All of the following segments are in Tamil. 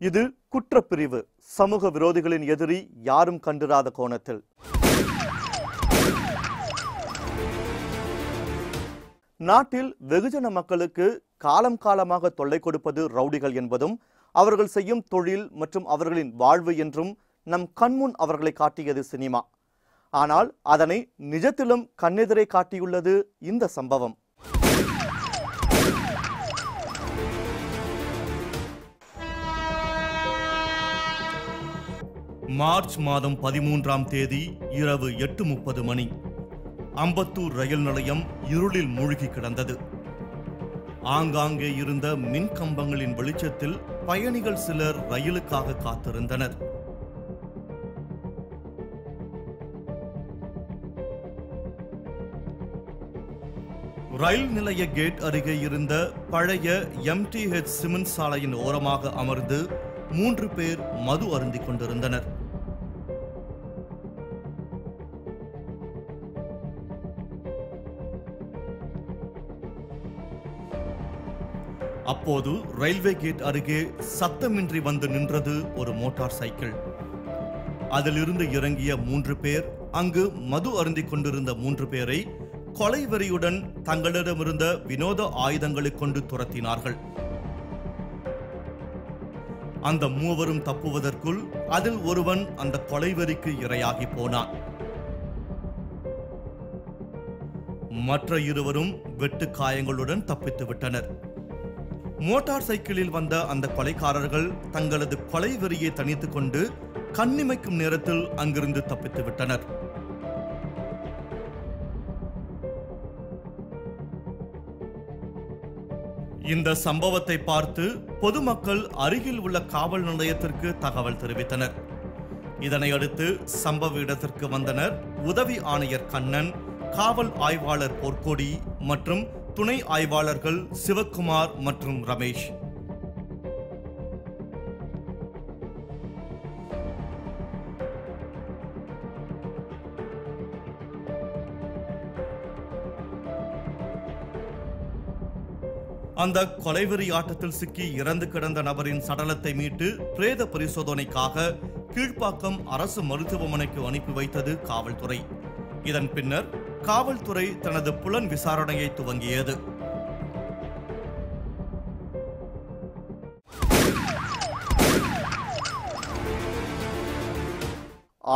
இது குற்றப்பிரிவு. சமூக விரோதிகளின் எதிரி யாரும் கண்டிராத கோணத்தில். நாட்டில் வெகுஜன மக்களுக்கு காலம் காலமாக தொல்லை கொடுப்பது ரவுடிகள் என்பதும் அவர்கள் செய்யும் தொழில் மற்றும் அவர்களின் வாழ்வு என்றும் நம் கண்முன் அவர்களை காட்டியது சினிமா. ஆனால் அதனை நிஜத்திலும் கண்ணெதிரே காட்டியுள்ளது இந்த சம்பவம். மார்ச் மாதம் 13ஆம் தேதி இரவு 8:30 மணி. அம்பத்தூர் ரயில் நிலையம் இருளில் மூழ்கி கிடந்தது. ஆங்காங்கே இருந்த மின் கம்பங்களின் வெளிச்சத்தில் பயணிகள் சிலர் ரயிலுக்காக காத்திருந்தனர். ரயில் நிலைய கேட் அருகே இருந்த பழைய MTH சிமெண்ட் சாலையின் ஓரமாக அமர்ந்து 3 பேர் மது அருந்திக் கொண்டிருந்தனர். அப்போது ரயில்வே கேட் அருகே சத்தமின்றி வந்து நின்றது ஒரு மோட்டார் சைக்கிள். அதிலிருந்து இறங்கிய 3 பேர் அங்கு மது அருந்திக் கொண்டிருந்த 3 பேரை கொலை வெறியுடன் தங்களிடமிருந்த வினோத ஆயுதங்களை கொண்டு துரத்தினார்கள். அந்த 3வரும் தப்புவதற்குள் அதில் ஒருவன் அந்த கொலைவெறிக்கு இரையாகி போனான். மற்ற 2வரும் வெட்டு காயங்களுடன் தப்பித்து விட்டனர். மோட்டார் சைக்கிளில் வந்த அந்த கொலைக்காரர்கள் தங்களது கொலை வெறியை தணித்துக் கொண்டு கண்ணிமைக்கும் நேரத்தில் அங்கிருந்து தப்பித்து விட்டனர். இந்த சம்பவத்தை பார்த்து பொதுமக்கள் அருகில் உள்ள காவல் நிலையத்திற்கு தகவல் தெரிவித்தனர். இதனையடுத்து சம்பவ இடத்திற்கு வந்தனர் உதவி ஆணையர் கண்ணன், காவல் ஆய்வாளர் பொற்கொடி மற்றும் துணை ஆய்வாளர்கள் சிவக்குமார் மற்றும் ரமேஷ். அந்த கொலைவெறி ஆட்டத்தில் சிக்கி இறந்து கிடந்த நபரின் சடலத்தை மீட்டு பிரேத பரிசோதனைக்காக கீழ்ப்பாக்கம் அரசு மருத்துவமனைக்கு அனுப்பி வைத்தது காவல்துறை. இதன் பின்னர் காவல்துறை தனது புலன் விசாரணையை துவங்கியது.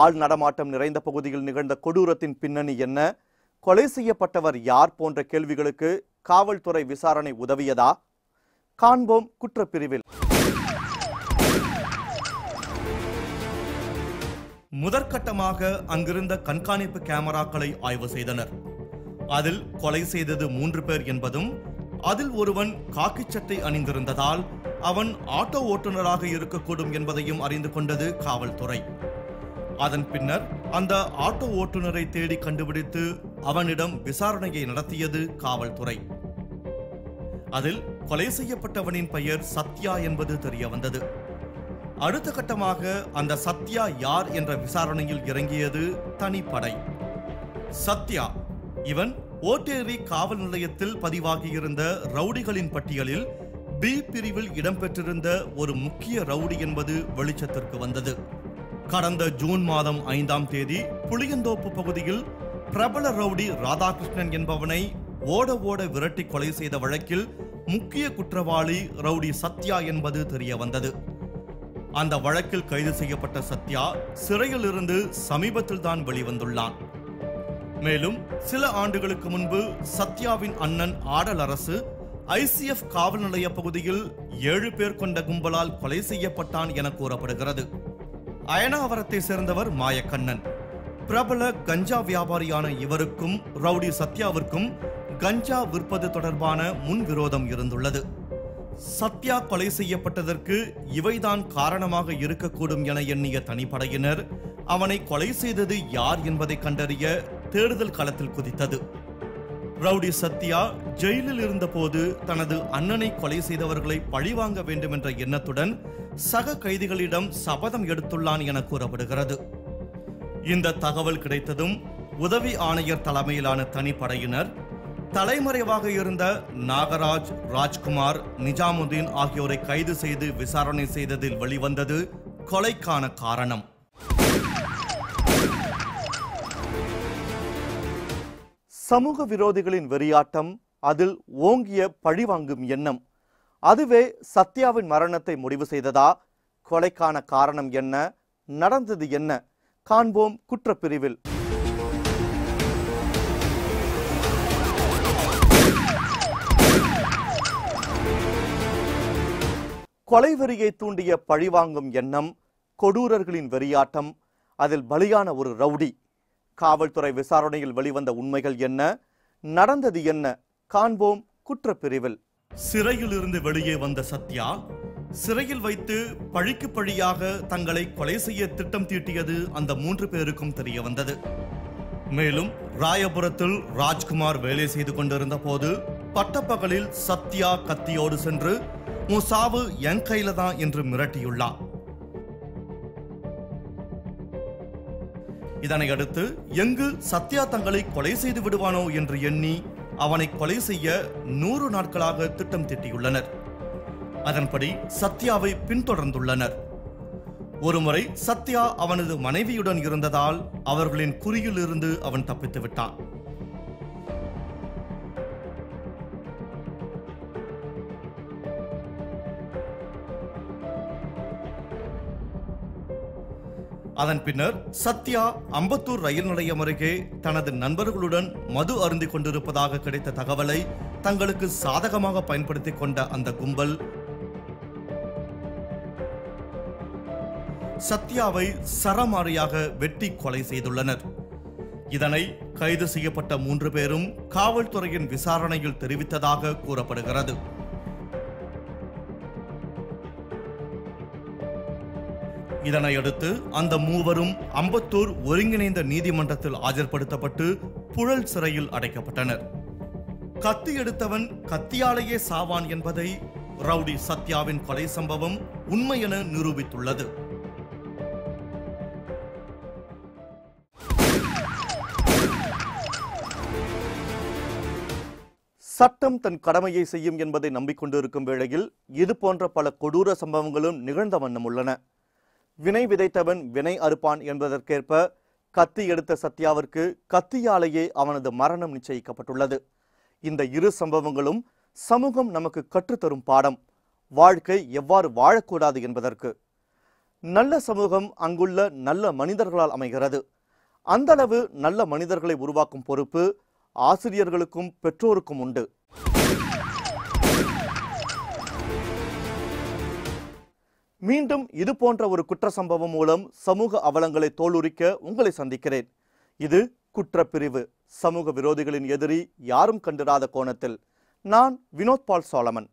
ஆள் நடமாட்டம் நிறைந்த பகுதியில் நிகழ்ந்த கொடூரத்தின் பின்னணி என்ன, கொலை செய்யப்பட்டவர் யார் போன்ற கேள்விகளுக்கு காவல்துறை விசாரணை உதவியதா? காண்போம் குற்றப்பிரிவில். முதற்கட்டமாக அங்கிருந்த கண்காணிப்பு கேமராக்களை ஆய்வு செய்தனர். அதில் கொலை செய்தது 3 பேர் என்பதும் அதில் ஒருவன் காக்கி சட்டை அணிந்திருந்ததால் அவன் ஆட்டோ ஓட்டுநராக இருக்கக்கூடும் என்பதையும் அறிந்து கொண்டது காவல்துறை. அதன் பின்னர் அந்த ஆட்டோ ஓட்டுநரை தேடி கண்டுபிடித்து அவனிடம் விசாரணையை நடத்தியது காவல்துறை. அதில் கொலை செய்யப்பட்டவனின் பெயர் சத்யா என்பது தெரிய வந்தது. அடுத்த கட்டமாக அந்த சத்யா யார் என்ற விசாரணையில் இறங்கியது தனிப்படை. சத்யா இவன் ஓட்டேரி காவல் நிலையத்தில் பதிவாகியிருந்த ரவுடிகளின் பட்டியலில் B பிரிவில் இடம்பெற்றிருந்த ஒரு முக்கிய ரவுடி என்பது வெளிச்சத்திற்கு வந்தது. கடந்த ஜூன் மாதம் 5ஆம் தேதி புளியந்தோப்பு பகுதியில் பிரபல ரவுடி ராதாகிருஷ்ணன் என்பவனை ஓட ஓட விரட்டி கொலை செய்த வழக்கில் முக்கிய குற்றவாளி ரவுடி சத்யா என்பது தெரிய வந்தது. அந்த வழக்கில் கைது செய்யப்பட்ட சத்யா சிறையில் இருந்து சமீபத்தில் தான் வெளிவந்துள்ளான். மேலும் சில ஆண்டுகளுக்கு முன்பு சத்யாவின் அண்ணன் ஆடல் அரசு ICF காவல் நிலைய பகுதியில் 7 பேர் கொண்ட கும்பலால் கொலை செய்யப்பட்டான் என கூறப்படுகிறது. அயனாவரத்தை சேர்ந்தவர் மாயக்கண்ணன். பிரபல கஞ்சா வியாபாரியான இவருக்கும் ரவுடி சத்யாவிற்கும் கஞ்சா விற்பது தொடர்பான முன்விரோதம் இருந்துள்ளது. சத்யா கொலை செய்யப்பட்டதற்கு இவைதான் காரணமாக இருக்கக்கூடும் என எண்ணிய தனிப்படையினர் அவனை கொலை செய்தது யார் என்பதை கண்டறிய தேடுதல் களத்தில் குதித்தது. ரவுடி சத்யா ஜெயிலில் இருந்தபோது தனது அண்ணனை கொலை செய்தவர்களை பழிவாங்க வேண்டும் என்ற எண்ணத்துடன் சக கைதிகளிடம் சபதம் எடுத்துள்ளான் என கூறப்படுகிறது. இந்த தகவல் கிடைத்ததும் உதவி ஆணையர் தலைமையிலான தனிப்படையினர் தலைமறைவாக இருந்த நாகராஜ், ராஜ்குமார், நிஜாமுதீன் ஆகியோரை கைது செய்து விசாரணை செய்ததில் வெளிவந்தது கொலைக்கான காரணம். சமூக விரோதிகளின் வெறியாட்டம், அதில் ஓங்கிய பழிவாங்கும் எண்ணம், அதுவே சத்யாவின் மரணத்தை முடிவு செய்ததா? கொலைக்கான காரணம் என்ன? நடந்தது என்ன? காண்போம் குற்றப்பிரிவில். கொலைவெறியை தூண்டிய பழிவாங்கும் எண்ணம், கொடூரர்களின் வெறியாட்டம், அதில் பலியான ஒரு ரவுடி. காவல்துறை விசாரணையில் வெளிவந்த உண்மைகள் என்ன? நடந்தது என்ன? காண்போம் குற்றப்பிரிவில். சிறையில் இருந்து வெளியே வந்த சத்யா சிறையில் வைத்து பழிக்கு பழியாக தங்களை கொலை செய்ய திட்டம் தீட்டியது அந்த 3 பேருக்கும் தெரிய வந்தது. மேலும் ராயபுரத்தில் ராஜ்குமார் வேலை செய்து கொண்டிருந்த போது பட்டப்பகலில் சத்யா கத்தியோடு சென்று உன் சாவு என் கையில தான் என்று மிரட்டியுள்ளார். இதனை அடுத்து எங்கு சத்யா தங்களை கொலை செய்து விடுவானோ என்று எண்ணி அவனை கொலை செய்ய 100 நாட்களாக திட்டம் தீட்டியுள்ளனர். அதன்படி சத்யாவை பின்தொடர்ந்துள்ளனர். ஒருமுறை சத்யா அவனது மனைவியுடன் இருந்ததால் அவர்களின் குறியில் இருந்து அவன் தப்பித்து விட்டான். அதன் பின்னர் சத்யா அம்பத்தூர் ரயில் நிலையம் அருகே தனது நண்பர்களுடன் மது அருந்திக் கொண்டிருப்பதாக கிடைத்த தகவலை தங்களுக்கு சாதகமாக பயன்படுத்திக் கொண்ட அந்த கும்பல் சத்யாவை சரமாரியாக வெட்டி கொலை செய்துள்ளனர். இதனை கைது செய்யப்பட்ட 3 பேரும் காவல்துறையின் விசாரணையில் தெரிவித்ததாக கூறப்படுகிறது. இதனையடுத்து அந்த 3வரும் அம்பத்தூர் ஒருங்கிணைந்த நீதிமன்றத்தில் ஆஜர்படுத்தப்பட்டு புழல் சிறையில் அடைக்கப்பட்டனர். கத்தி எடுத்தவன் கத்தியாலேயே சாவான் என்பதை ரவுடி சத்யாவின் கொலை சம்பவம் உண்மை என நிரூபித்துள்ளது. சட்டம் தன் கடமையை செய்யும் என்பதை நம்பிக்கொண்டிருக்கும் வேளையில் இது போன்ற பல கொடூர சம்பவங்களும் நிகழ்ந்த வண்ணம் உள்ளன. வினை விதைத்தவன் வினை அறுப்பான் என்பதற்கேற்ப கத்தி எடுத்த சத்யாவிற்கு கத்தியாலேயே அவனது மரணம் நிச்சயிக்கப்பட்டுள்ளது. இந்த 2 சம்பவங்களும் சமூகம் நமக்கு கற்றுத்தரும் பாடம், வாழ்க்கை எவ்வாறு வாழக்கூடாது என்பதற்கு. நல்ல சமூகம் அங்குள்ள நல்ல மனிதர்களால் அமைகிறது. அந்த அளவு நல்ல மனிதர்களை உருவாக்கும் பொறுப்பு ஆசிரியர்களுக்கும் பெற்றோருக்கும் உண்டு. மீண்டும் இது போன்ற ஒரு குற்ற சம்பவம் மூலம் சமூக அவலங்களை தோலுரிக்க உங்களை சந்திக்கிறேன். இது குற்றப்பிரிவு, சமூக விரோதிகளின் எதிரி யாரும் கண்டிராத கோணத்தில். நான் வினோத் பால் சாலமன்.